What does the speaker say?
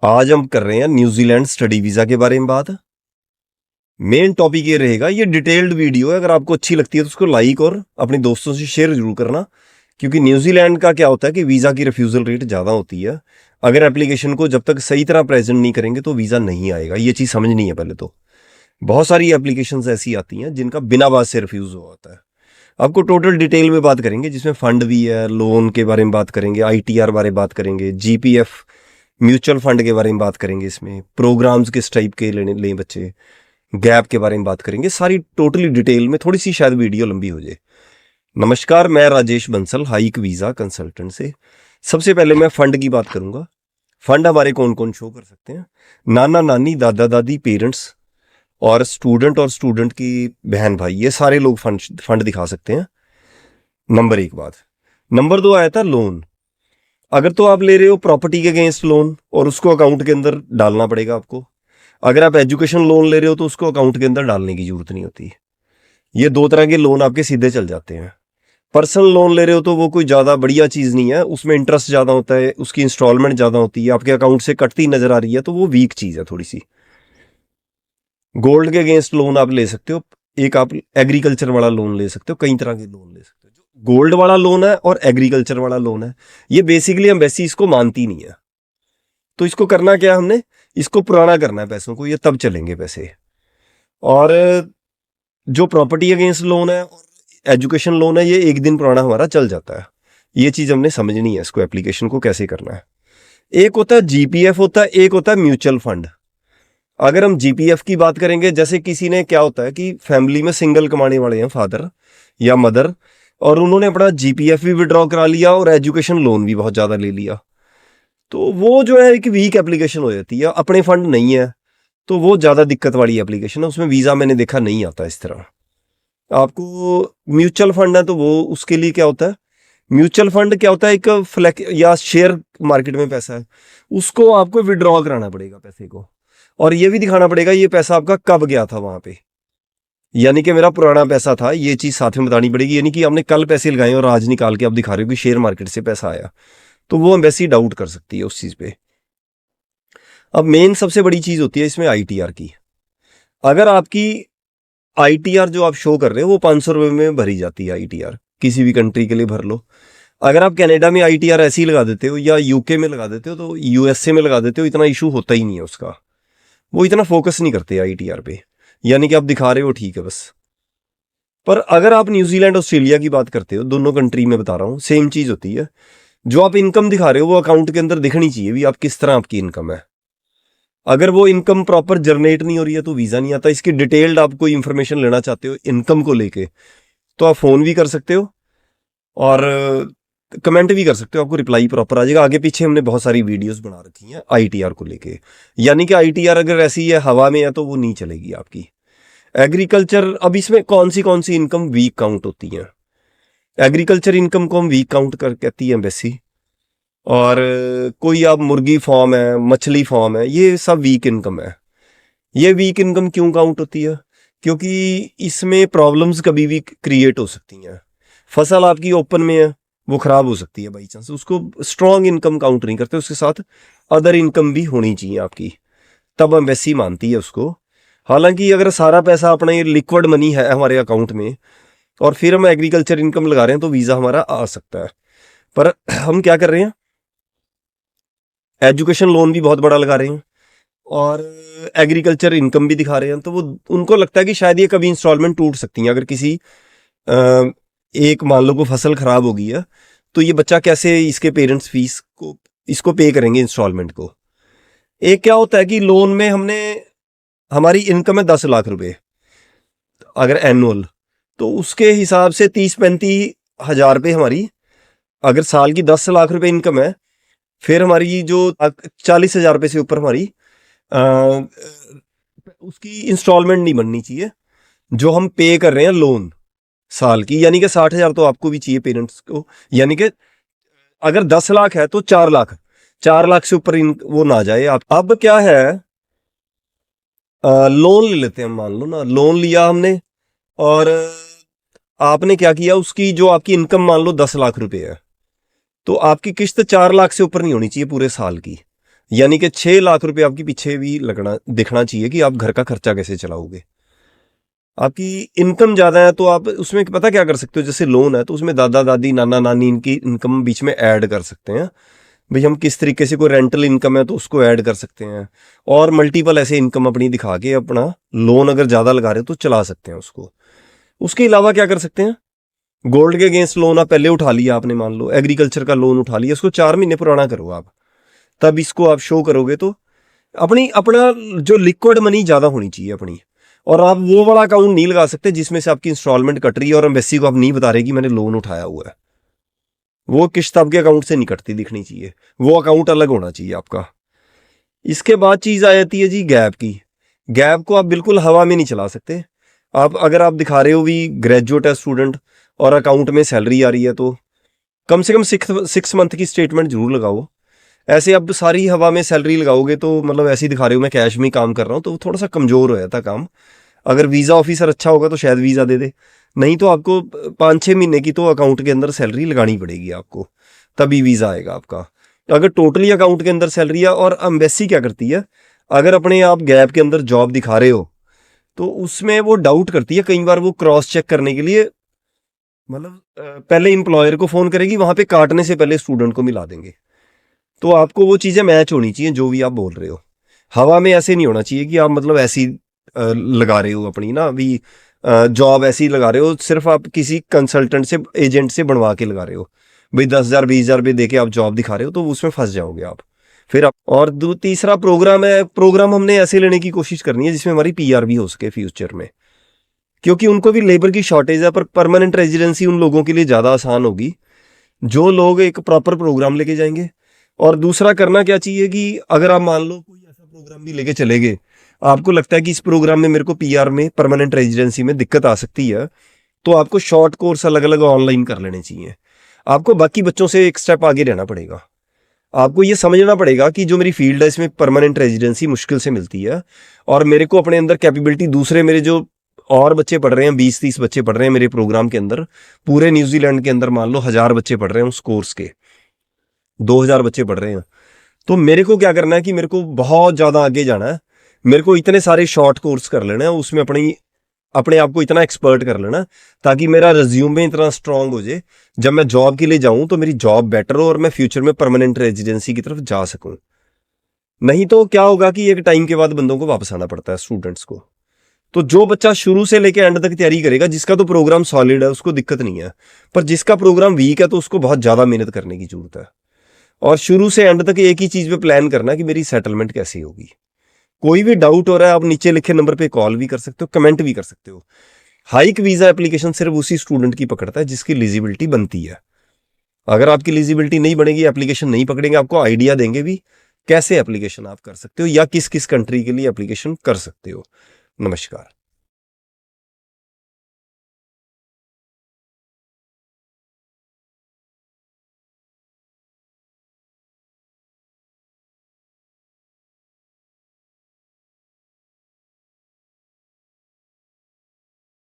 आज हम कर रहे हैं न्यूजीलैंड स्टडी वीज़ा के बारे में बात। मेन टॉपिक ये रहेगा, ये डिटेल्ड वीडियो है। अगर आपको अच्छी लगती है तो उसको लाइक और अपने दोस्तों से शेयर जरूर करना, क्योंकि न्यूजीलैंड का क्या होता है कि वीज़ा की रिफ्यूज़ल रेट ज़्यादा होती है। अगर एप्लीकेशन को जब तक सही तरह प्रेजेंट नहीं करेंगे तो वीज़ा नहीं आएगा। ये चीज़ समझनी है पहले तो। बहुत सारी एप्लीकेशंस ऐसी आती हैं जिनका बिना बात से रिफ्यूज़ हुआ होता है। आपको टोटल डिटेल में बात करेंगे, जिसमें फंड भी है, लोन के बारे में बात करेंगे, आईटीआर बारे में बात करेंगे, जीपीएफ म्यूचुअल फंड के बारे में बात करेंगे, इसमें प्रोग्राम्स किस टाइप के लेने लें बच्चे, गैप के बारे में बात करेंगे, सारी टोटली डिटेल में। थोड़ी सी शायद वीडियो लंबी हो जाए। नमस्कार, मैं Rajesh Bansal, hike visa consultant से। सबसे पहले मैं फ़ंड की बात करूंगा। फ़ंड हमारे कौन कौन शो कर सकते हैं? नाना नानी, दादा दादी, पेरेंट्स और स्टूडेंट की बहन भाई, ये सारे लोग फंड दिखा सकते हैं। नंबर एक बात। नंबर दो आया था लोन। अगर तो आप ले रहे हो प्रॉपर्टी के अगेंस्ट लोन, और उसको अकाउंट के अंदर डालना पड़ेगा आपको। अगर आप एजुकेशन लोन ले रहे हो तो उसको अकाउंट के अंदर डालने की जरूरत नहीं होती। ये दो तरह के लोन आपके सीधे चल जाते हैं। पर्सनल लोन ले रहे हो तो वो कोई ज़्यादा बढ़िया चीज़ नहीं है, उसमें इंटरेस्ट ज़्यादा होता है, उसकी इंस्टॉलमेंट ज़्यादा होती है, आपके अकाउंट से कटती नजर आ रही है, तो वो वीक चीज़ है थोड़ी सी। गोल्ड के अगेंस्ट लोन आप ले सकते हो। एक आप एग्रीकल्चर वाला लोन ले सकते हो, कई तरह के लोन ले सकते हो। जो गोल्ड वाला लोन है और एग्रीकल्चर वाला लोन है, ये बेसिकली एम्बेसी इसको मानती नहीं है। तो इसको करना क्या है हमने? इसको पुराना करना है पैसों को, ये तब चलेंगे पैसे। और जो प्रॉपर्टी अगेंस्ट लोन है और एजुकेशन लोन है, ये एक दिन पुराना हमारा चल जाता है। ये चीज़ हमने समझनी है, इसको एप्लीकेशन को कैसे करना है। एक होता है जीपीएफ होता है, एक होता है म्यूचुअल फंड। अगर हम जीपीएफ की बात करेंगे, जैसे किसी ने, क्या होता है कि फैमिली में सिंगल कमाने वाले हैं, फादर या मदर, और उन्होंने अपना जीपीएफ भी विड्रॉ करा लिया और एजुकेशन लोन भी बहुत ज़्यादा ले लिया, तो वो जो है एक वीक एप्लीकेशन हो जाती है। अपने फंड नहीं है तो वो ज़्यादा दिक्कत वाली एप्लीकेशन है, उसमें वीज़ा मैंने देखा नहीं आता इस तरह। आपको म्यूचुअल फंड है तो वो उसके लिए क्या होता है, म्यूचुअल फंड क्या होता है, एक फ्लैक या शेयर मार्केट में पैसा है, उसको आपको विड्रॉ कराना पड़ेगा पैसे को, और ये भी दिखाना पड़ेगा ये पैसा आपका कब गया था वहां पे। यानी कि मेरा पुराना पैसा था, ये चीज़ साथ में बतानी पड़ेगी। यानी कि आपने कल पैसे लगाए और आज निकाल के आप दिखा रहे हो कि शेयर मार्केट से पैसा आया, तो वो एम्बेसी डाउट कर सकती है उस चीज़ पे। अब मेन सबसे बड़ी चीज़ होती है इसमें आईटीआर की। अगर आपकी आईटीआर जो आप शो कर रहे हो वो 500 रुपये में भरी जाती है आईटीआर, किसी भी कंट्री के लिए भर लो। अगर आप कनाडा में आईटीआर ऐसे ही लगा देते हो या यूके में लगा देते हो, तो यूएसए में लगा देते हो, इतना इशू होता ही नहीं है उसका। वो इतना फोकस नहीं करते आईटीआर पे, यानी कि आप दिखा रहे हो ठीक है बस। पर अगर आप न्यूजीलैंड ऑस्ट्रेलिया की बात करते हो, दोनों कंट्री में बता रहा हूँ, सेम चीज़ होती है। जो आप इनकम दिखा रहे हो वो अकाउंट के अंदर दिखनी चाहिए भी, आप किस तरह आपकी इनकम है। अगर वो इनकम प्रॉपर जनरेट नहीं हो रही है तो वीज़ा नहीं आता। इसकी डिटेल्ड आप कोई इन्फॉर्मेशन लेना चाहते हो इनकम को लेके, तो आप फ़ोन भी कर सकते हो और कमेंट भी कर सकते हो, आपको रिप्लाई प्रॉपर आ जाएगा। आगे पीछे हमने बहुत सारी वीडियोस बना रखी हैं आईटीआर को लेके। यानी कि आईटीआर अगर ऐसी है हवा में है तो वो नहीं चलेगी आपकी। एग्रीकल्चर, अब इसमें कौन सी इनकम वीक काउंट होती है? एग्रीकल्चर इनकम को हम वीक काउंट कर कहती है एम्बेसी। और कोई आप मुर्गी फार्म है, मछली फार्म है, ये सब वीक इनकम है। ये वीक इनकम क्यों काउंट होती है? क्योंकि इसमें प्रॉब्लम्स कभी भी क्रिएट हो सकती हैं। फसल आपकी ओपन में है, वो खराब हो सकती है बाई चांस, उसको स्ट्रॉन्ग इनकम काउंट नहीं करते, उसके साथ अदर इनकम भी होनी चाहिए आपकी, तब एम्बेसी मानती है उसको। हालांकि अगर सारा पैसा अपना ये लिक्विड मनी है हमारे अकाउंट में और फिर हम एग्रीकल्चर इनकम लगा रहे हैं तो वीज़ा हमारा आ सकता है। पर हम क्या कर रहे हैं, एजुकेशन लोन भी बहुत बड़ा लगा रहे हैं और एग्रीकल्चर इनकम भी दिखा रहे हैं, तो वो उनको लगता है कि शायद ये कभी इंस्टॉलमेंट टूट सकती हैं। अगर किसी एक मान लो को फसल खराब हो गई है तो ये बच्चा कैसे इसके पेरेंट्स फीस को इसको पे करेंगे इंस्टॉलमेंट को। एक क्या होता है कि लोन में हमने, हमारी इनकम है 10 लाख रुपए अगर एनुअल, तो उसके हिसाब से 30-35 हज़ार रुपये हमारी, अगर साल की 10 लाख रुपए इनकम है, फिर हमारी जो 40 हज़ार रुपये से ऊपर हमारी उसकी इंस्टॉलमेंट नहीं बननी चाहिए जो हम पे कर रहे हैं लोन साल की। यानी कि 60 हज़ार तो आपको भी चाहिए पेरेंट्स को। यानी कि अगर 10 लाख है तो 4 लाख, 4 लाख से ऊपर वो ना जाए आप। अब क्या है, लोन ले लेते हैं, मान लो ना लोन लिया हमने, और आपने क्या किया, उसकी जो आपकी इनकम मान लो 10 लाख रुपए है, तो आपकी किस्त 4 लाख से ऊपर नहीं होनी चाहिए पूरे साल की। यानी कि 6 लाख रुपए आपके पीछे भी लगना दिखना चाहिए कि आप घर का खर्चा कैसे चलाओगे। आपकी इनकम ज़्यादा है तो आप उसमें पता क्या कर सकते हो, जैसे लोन है तो उसमें दादा दादी नाना नानी इनकी इनकम बीच में ऐड कर सकते हैं। भाई हम किस तरीके से, कोई रेंटल इनकम है तो उसको ऐड कर सकते हैं, और मल्टीपल ऐसे इनकम अपनी दिखा के अपना लोन अगर ज़्यादा लगा रहे हो तो चला सकते हैं उसको। उसके अलावा क्या कर सकते हैं, गोल्ड के अगेंस्ट लोन आप पहले उठा लिया आपने, मान लो एग्रीकल्चर का लोन उठा लिया, उसको 4 महीने पुराना करो आप, तब इसको आप शो करोगे तो अपना जो लिक्विड मनी ज़्यादा होनी चाहिए अपनी। और आप वो वाला अकाउंट नहीं लगा सकते जिसमें से आपकी इंस्टॉलमेंट कट रही है और एम्बेसी को आप नहीं बता रहे कि मैंने लोन उठाया हुआ है। वो किस्त आपके अकाउंट से नहीं कटती दिखनी चाहिए, वो अकाउंट अलग होना चाहिए आपका। इसके बाद चीज़ आ जाती है जी गैप की। गैप को आप बिल्कुल हवा में नहीं चला सकते। आप अगर आप दिखा रहे हो भी ग्रेजुएट है स्टूडेंट और अकाउंट में सैलरी आ रही है तो कम से कम 6 मंथ की स्टेटमेंट जरूर लगाओ। ऐसे अब सारी हवा में सैलरी लगाओगे तो मतलब ऐसे ही दिखा रहे हो मैं कैश में ही काम कर रहा हूँ, तो थोड़ा सा कमज़ोर हो जाता काम। अगर वीज़ा ऑफिसर अच्छा होगा तो शायद वीज़ा दे दे, नहीं तो आपको 5-6 महीने की तो अकाउंट के अंदर सैलरी लगानी पड़ेगी आपको, तभी वीज़ा आएगा आपका। अगर टोटली अकाउंट के अंदर सैलरी है, और एम्बेसी क्या करती है, अगर अपने आप गैप के अंदर जॉब दिखा रहे हो तो उसमें वो डाउट करती है कई बार, वो क्रॉस चेक करने के लिए मतलब पहले एम्प्लॉयर को फ़ोन करेगी, वहाँ पे काटने से पहले स्टूडेंट को मिला देंगे। तो आपको वो चीज़ें मैच होनी चाहिए जो भी आप बोल रहे हो। हवा में ऐसे नहीं होना चाहिए कि आप मतलब ऐसी लगा रहे हो अपनी ना अभी जॉब ऐसी लगा रहे हो, सिर्फ आप किसी कंसल्टेंट से एजेंट से बनवा के लगा रहे हो, भाई 10,000 20,000 रुपये दे के आप जॉब दिखा रहे हो, तो उसमें फंस जाओगे आप फिर आप। और तीसरा प्रोग्राम है, प्रोग्राम हमने ऐसे लेने की कोशिश करनी है जिसमें हमारी पीआर भी हो सके फ्यूचर में, क्योंकि उनको भी लेबर की शॉर्टेज है, पर परमानेंट रेजिडेंसी उन लोगों के लिए ज़्यादा आसान होगी जो लोग एक प्रॉपर प्रोग्राम लेके जाएंगे। और दूसरा करना क्या चाहिए कि अगर आप मान लो कोई ऐसा प्रोग्राम भी लेके चले गए, आपको लगता है कि इस प्रोग्राम में मेरे को पीआर में परमानेंट रेजिडेंसी में दिक्कत आ सकती है, तो आपको शॉर्ट कोर्स अलग अलग ऑनलाइन कर लेने चाहिए। आपको बाकी बच्चों से एक स्टेप आगे रहना पड़ेगा। आपको ये समझना पड़ेगा कि जो मेरी फील्ड है इसमें परमानेंट रेजिडेंसी मुश्किल से मिलती है, और मेरे को अपने अंदर कैपेबिलिटी, दूसरे मेरे जो और बच्चे पढ़ रहे हैं, 20-30 बच्चे पढ़ रहे हैं मेरे प्रोग्राम के अंदर, पूरे न्यूजीलैंड के अंदर मान लो 1000 बच्चे पढ़ रहे हैं उस कोर्स के, 2000 बच्चे पढ़ रहे हैं, तो मेरे को क्या करना है कि मेरे को बहुत ज़्यादा आगे जाना है, मेरे को इतने सारे शॉर्ट कोर्स कर लेना है, उसमें अपने आप को इतना एक्सपर्ट कर लेना ताकि मेरा रिज्यूमे इतना स्ट्रांग हो जाए, जब मैं जॉब के लिए जाऊं तो मेरी जॉब बेटर हो और मैं फ्यूचर में परमानेंट रेजिडेंसी की तरफ जा सकूं। नहीं तो क्या होगा कि एक टाइम के बाद बंदों को वापस आना पड़ता है स्टूडेंट्स को। तो जो बच्चा शुरू से लेकर एंड तक तैयारी करेगा, जिसका तो प्रोग्राम सॉलिड है उसको दिक्कत नहीं है, पर जिसका प्रोग्राम वीक है तो उसको बहुत ज़्यादा मेहनत करने की जरूरत है। और शुरू से एंड तक एक ही चीज़ पे प्लान करना कि मेरी सेटलमेंट कैसी होगी। कोई भी डाउट हो रहा है आप नीचे लिखे नंबर पे कॉल भी कर सकते हो, कमेंट भी कर सकते हो। हाइक वीज़ा एप्लीकेशन सिर्फ उसी स्टूडेंट की पकड़ता है जिसकी एलिजिबिलिटी बनती है। अगर आपकी एलिजिबिलिटी नहीं बनेगी, एप्लीकेशन नहीं पकड़ेंगे, आपको आइडिया देंगे भी कैसे एप्लीकेशन आप कर सकते हो या किस किस कंट्री के लिए एप्लीकेशन कर सकते हो। नमस्कार।